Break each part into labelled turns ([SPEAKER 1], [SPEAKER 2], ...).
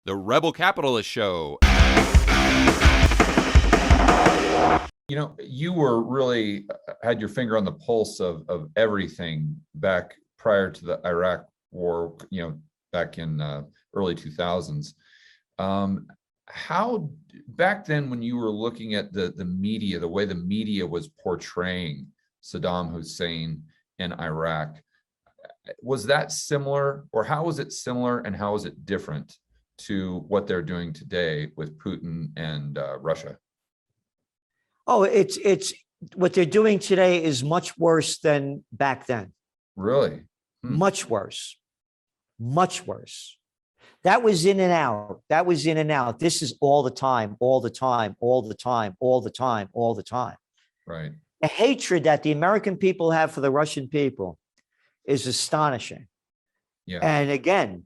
[SPEAKER 1] The Rebel Capitalist Show.
[SPEAKER 2] You know, you were really had your finger on the pulse of everything back prior to the Iraq war, you know, back in early 2000s. How back then, when you were looking at the media, the way the media was portraying Saddam Hussein and Iraq, was that similar, or how was it similar, and how is it different to what they're doing today with Putin and Russia?
[SPEAKER 3] Oh, it's what they're doing today is much worse than back then.
[SPEAKER 2] Really?
[SPEAKER 3] Much worse. Much worse. That was in and out. That was in and out. This is all the time, all the time, all the time, all the time, all the time.
[SPEAKER 2] Right.
[SPEAKER 3] The hatred that the American people have for the Russian people is astonishing.
[SPEAKER 2] Yeah.
[SPEAKER 3] And again,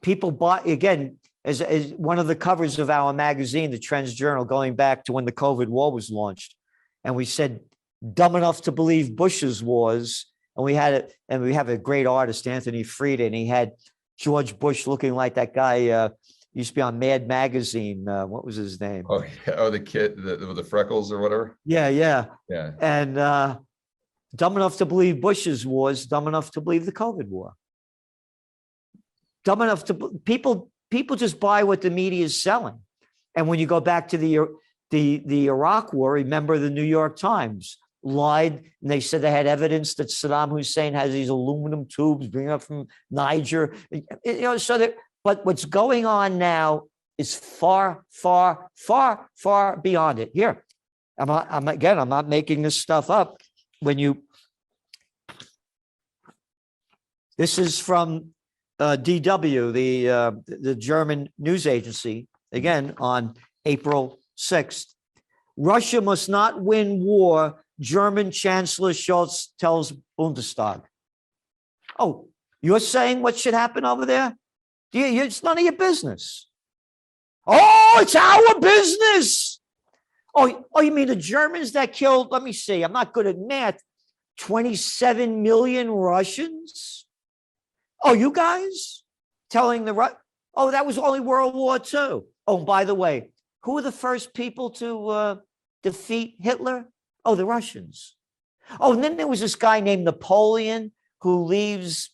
[SPEAKER 3] people buy, again, as one of the covers of our magazine, the Trends Journal, going back to when the COVID war was launched, and we said, dumb enough to believe Bush's wars, and we had it, and we have a great artist, Anthony Frieda, and he had George Bush looking like that guy used to be on Mad Magazine. What was his name?
[SPEAKER 2] Oh, yeah. Oh, the kid with the freckles or whatever.
[SPEAKER 3] Yeah, yeah.
[SPEAKER 2] Yeah.
[SPEAKER 3] And dumb enough to believe Bush's wars, dumb enough to believe the COVID war. Dumb enough to people just buy what the media is selling. And when you go back to the Iraq war, remember the New York Times lied, and they said they had evidence that Saddam Hussein has these aluminum tubes bringing up from Niger. You know, so that, but what's going on now is far, far, far, far beyond it. Here, I'm not making this stuff up. This is from DW, the German news agency, again on April 6th. Russia must not win war, German Chancellor Scholz tells Bundestag. Oh, you're saying what should happen over there? It's none of your business. Oh, it's our business. Oh, you mean the Germans that killed, let me see, I'm not good at math, 27 million Russians? Oh, you guys telling oh, that was only World War II. Oh, by the way, who were the first people to defeat Hitler? Oh, the Russians. Oh, and then there was this guy named Napoleon who leaves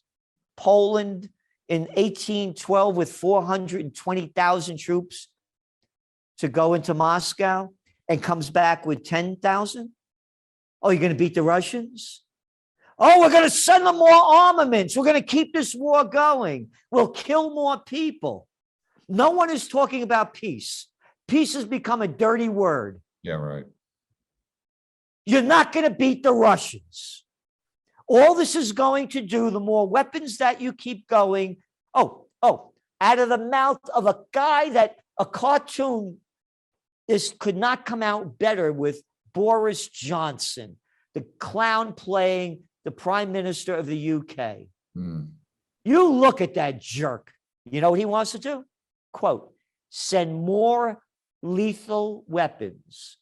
[SPEAKER 3] Poland in 1812 with 420,000 troops to go into Moscow and comes back with 10,000. Oh, you're going to beat the Russians? Oh, we're going to send them more armaments. We're going to keep this war going. We'll kill more people. No one is talking about peace. Peace has become a dirty word.
[SPEAKER 2] Yeah, right.
[SPEAKER 3] You're not going to beat the Russians. All this is going to do, the more weapons that you keep going, out of the mouth of a guy that a cartoon, this could not come out better with Boris Johnson, the clown playing the Prime Minister of the UK. You look at that jerk. You know what he wants to do? Quote, send more lethal weapons.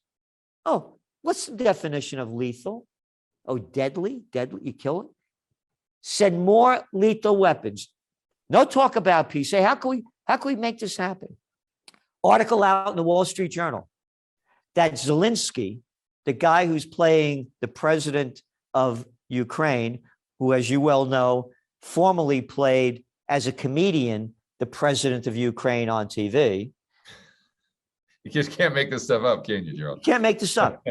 [SPEAKER 3] Oh, what's the definition of lethal? Oh, deadly, you kill it. Send more lethal weapons. No talk about peace. Say, how can we make this happen? Article out in the Wall Street Journal that Zelensky, the guy who's playing the president of Ukraine, who, as you well know, formerly played as a comedian the president of Ukraine on TV.
[SPEAKER 2] You just can't make this stuff up, can you, Gerald?
[SPEAKER 3] You can't make this up,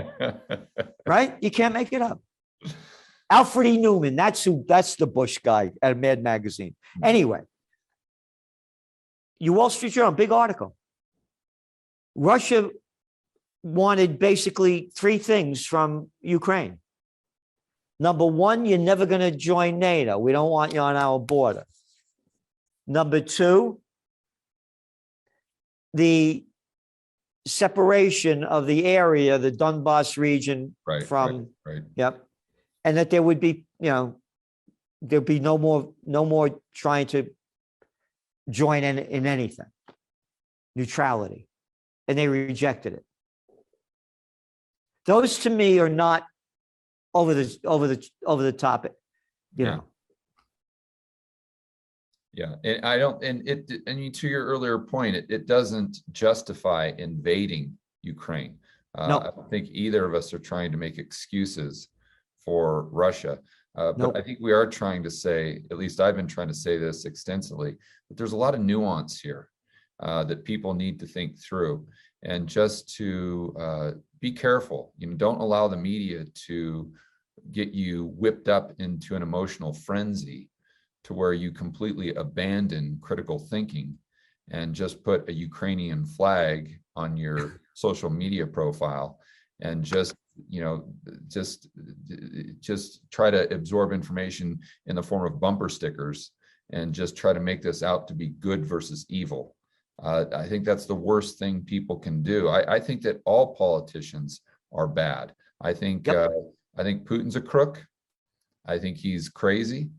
[SPEAKER 3] right? You can't make it up. Alfred E. Newman, that's the Bush guy at Mad Magazine. Anyway, Wall Street Journal, big article. Russia wanted basically three things from Ukraine. Number one, you're never going to join NATO. We don't want you on our border. Number two, the separation of the area, the Donbas region from, yep. And that there would be, there'd be no more trying to join in anything. Neutrality. And they rejected it. Those to me are not over the top, you know.
[SPEAKER 2] Yeah, and I don't, to your earlier point, it doesn't justify invading Ukraine. I
[SPEAKER 3] No,
[SPEAKER 2] don't think either of us are trying to make excuses for Russia. But I
[SPEAKER 3] nope.
[SPEAKER 2] think we are trying to say, at least I've been trying to say this extensively, that there's a lot of nuance here that people need to think through, and just to be careful. Don't allow the media to get you whipped up into an emotional frenzy to where you completely abandon critical thinking and just put a Ukrainian flag on your social media profile and just try to absorb information in the form of bumper stickers and just try to make this out to be good versus evil. I think that's the worst thing people can do. I think that all politicians are bad. I think
[SPEAKER 3] Yep.
[SPEAKER 2] I think Putin's a crook. I think he's crazy.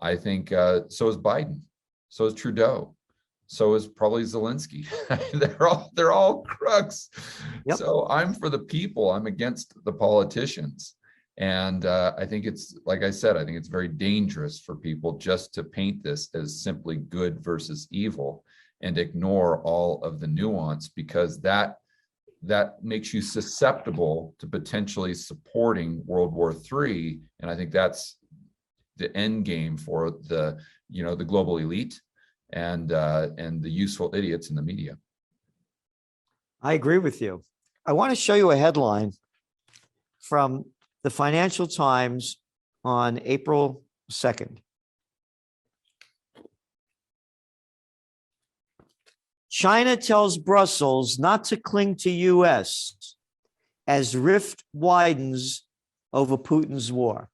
[SPEAKER 2] I think so is Biden, so is Trudeau, so is probably Zelensky. they're all crooks.
[SPEAKER 3] Yep.
[SPEAKER 2] So I'm for the people. I'm against the politicians. And I think it's, like I said, I think it's very dangerous for people just to paint this as simply good versus evil and ignore all of the nuance, because that makes you susceptible to potentially supporting World War III. And I think that's the end game for the global elite and the useful idiots in the media.
[SPEAKER 3] I agree with you. I want to show you a headline from the Financial Times on April 2nd. China tells Brussels not to cling to US as rift widens over Putin's war.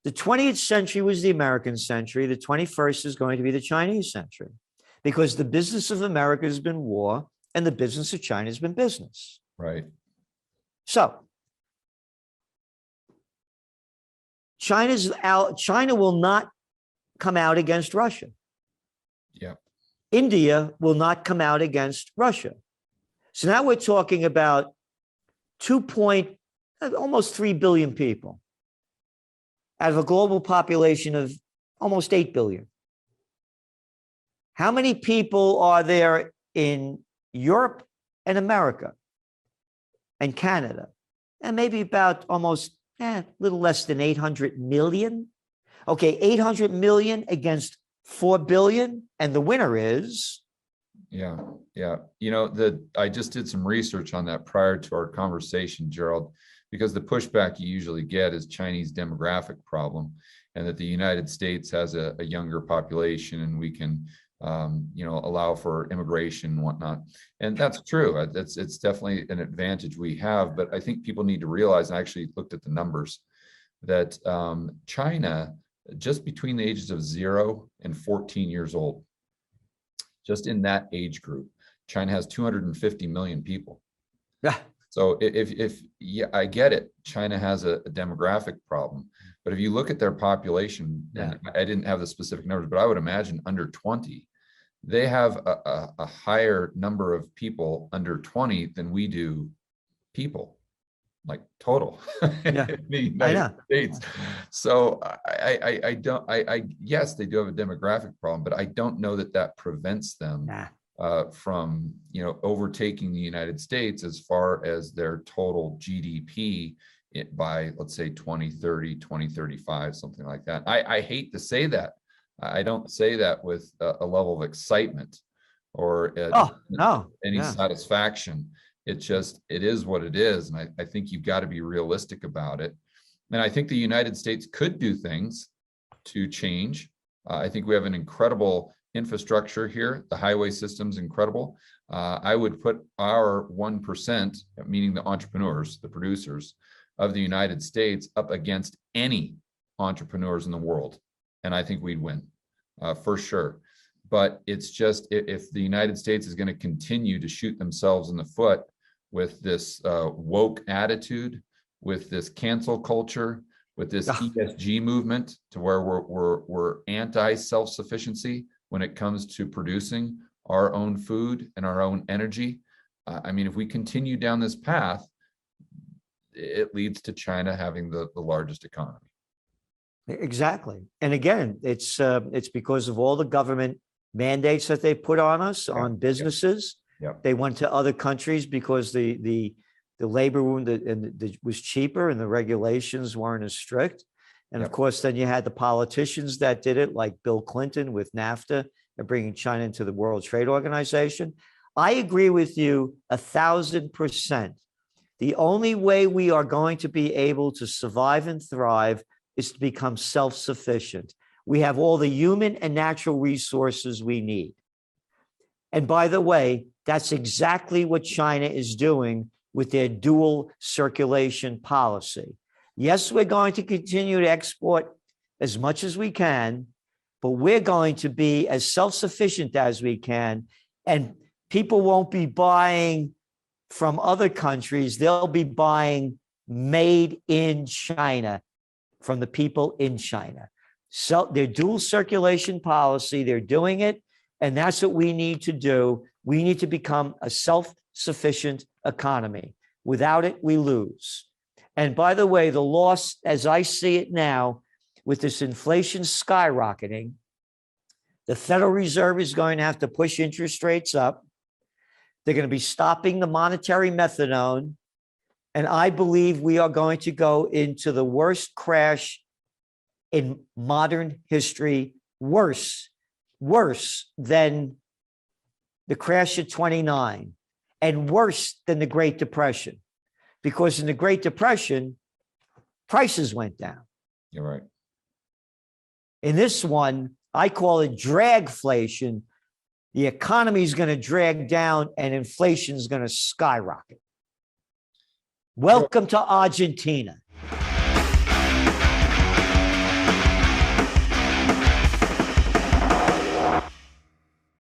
[SPEAKER 3] The 20th century was the American century. The 21st is going to be the Chinese century, because the business of America has been war and the business of China has been business.
[SPEAKER 2] Right.
[SPEAKER 3] So China will not come out against Russia.
[SPEAKER 2] Yeah.
[SPEAKER 3] India will not come out against Russia. So now we're talking about almost 3 billion people out of a global population of almost 8 billion. How many people are there in Europe and America and Canada? And maybe about almost a little less than 800 million. Okay, 800 million against 4 billion. And the winner is?
[SPEAKER 2] Yeah. I just did some research on that prior to our conversation, Gerald, because the pushback you usually get is Chinese demographic problem, and that the United States has a younger population and we can allow for immigration and whatnot. And that's true. It's definitely an advantage we have. But I think people need to realize, and I actually looked at the numbers, that China, just between the ages of 0 and 14 years old, just in that age group, China has 250 million people.
[SPEAKER 3] Yeah.
[SPEAKER 2] So if I get it, China has a demographic problem, but if you look at their population, and I didn't have the specific numbers, but I would imagine under 20, they have a higher number of people under 20 than we do people, like total in the United States. So yes, they do have a demographic problem, but I don't know that prevents them from overtaking the United States as far as their total GDP by, let's say, 2030, 2035, something like that. I hate to say that. I don't say that with a level of excitement or any satisfaction. It is what it is. And I think you've got to be realistic about it. And I think the United States could do things to change. I think we have an incredible infrastructure here. The highway system's incredible. I would put our 1%, meaning the entrepreneurs, the producers of the United States, up against any entrepreneurs in the world. And I think we'd win for sure. But it's just, if the United States is going to continue to shoot themselves in the foot with this woke attitude, with this cancel culture, with this ESG movement, to where we're anti-self-sufficiency when it comes to producing our own food and our own energy. If we continue down this path, it leads to China having the largest economy.
[SPEAKER 3] Exactly. And again, it's because of all the government mandates that they put on us, on businesses.
[SPEAKER 2] Yeah.
[SPEAKER 3] They went to other countries because the labor was cheaper and the regulations weren't as strict. And of course, then you had the politicians that did it, like Bill Clinton with NAFTA and bringing China into the World Trade Organization. I agree with you 1,000%. The only way we are going to be able to survive and thrive is to become self-sufficient. We have all the human and natural resources we need. And by the way, that's exactly what China is doing with their dual circulation policy. Yes, we're going to continue to export as much as we can, but we're going to be as self-sufficient as we can. And people won't be buying from other countries. They'll be buying made in China from the people in China. So their dual circulation policy, they're doing it. And that's what we need to do. We need to become a self-sufficient economy. Without it, we lose. And by the way, the loss, as I see it now, with this inflation skyrocketing, the Federal Reserve is going to have to push interest rates up. They're going to be stopping the monetary methadone. And I believe we are going to go into the worst crash in modern history, worse than the crash of 29 and worse than the Great Depression. Because in the Great Depression, prices went down.
[SPEAKER 2] You're right.
[SPEAKER 3] In this one, I call it dragflation. The economy is going to drag down and inflation is going to skyrocket. Welcome to Argentina.